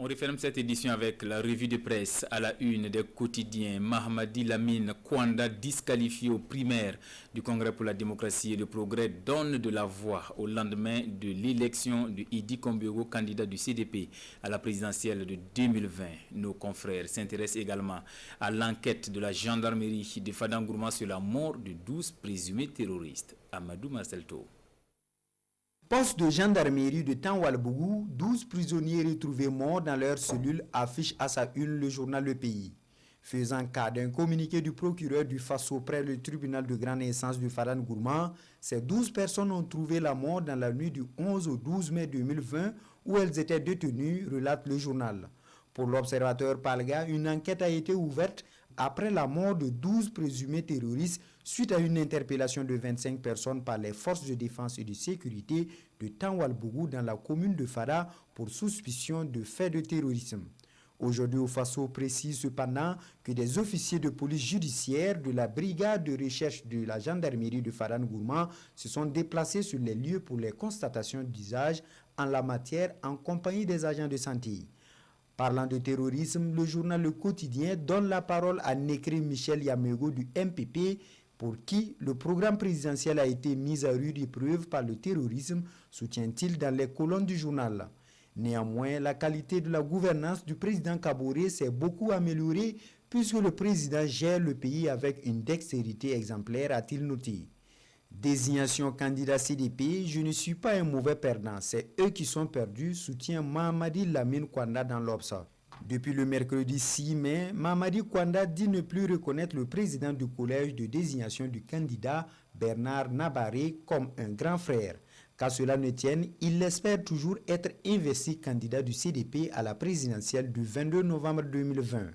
On referme cette édition avec la revue de presse à la une des quotidiens. Mahamadi Lamine Kwanda, disqualifié aux primaires du Congrès pour la démocratie et le progrès, donne de la voix au lendemain de l'élection de Idi Kombego, candidat du CDP à la présidentielle de 2020. Nos confrères s'intéressent également à l'enquête de la gendarmerie de Fadangourma sur la mort de 12 présumés terroristes. Amadou Marcelto. Poste de gendarmerie de Tanwalbougou, 12 prisonniers retrouvés morts dans leur cellule affiche à sa une le journal Le Pays. Faisant cas d'un communiqué du procureur du Faso près le tribunal de grande instance de Fadangourma, ces 12 personnes ont trouvé la mort dans la nuit du 11 au 12 mai 2020 où elles étaient détenues, relate le journal. Pour l'observateur Palga, une enquête a été ouverte après la mort de 12 présumés terroristes suite à une interpellation de 25 personnes par les forces de défense et de sécurité de Tanwalbougou dans la commune de Fada pour suspicion de faits de terrorisme. Aujourd'hui, au Faso précise cependant que des officiers de police judiciaire de la brigade de recherche de la gendarmerie de Fadangourma se sont déplacés sur les lieux pour les constatations d'usage en la matière en compagnie des agents de santé. Parlant de terrorisme, le journal Le Quotidien donne la parole à Nekri Michel Yamego du MPP pour qui le programme présidentiel a été mis à rude épreuve par le terrorisme, soutient-il dans les colonnes du journal. Néanmoins, la qualité de la gouvernance du président Kaboré s'est beaucoup améliorée puisque le président gère le pays avec une dextérité exemplaire, a-t-il noté. Désignation candidat CDP, je ne suis pas un mauvais perdant, c'est eux qui sont perdus, soutient Mahamadi Lamine Kwanda dans l'Obsa. Depuis le mercredi 6 mai, Mahamadi Kwanda dit ne plus reconnaître le président du collège de désignation du candidat Bernard Nabaré comme un grand frère. Qu'à cela ne tienne, il espère toujours être investi candidat du CDP à la présidentielle du 22 novembre 2020.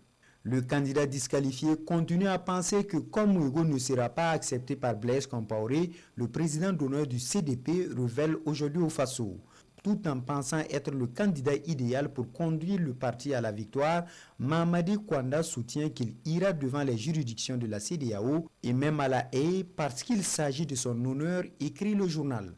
Le candidat disqualifié continue à penser que comme Ouego ne sera pas accepté par Blaise Compaoré, le président d'honneur du CDP révèle aujourd'hui au Faso. Tout en pensant être le candidat idéal pour conduire le parti à la victoire, Mahamadi Kwanda soutient qu'il ira devant les juridictions de la CEDEAO et même à la Haye parce qu'il s'agit de son honneur, écrit le journal.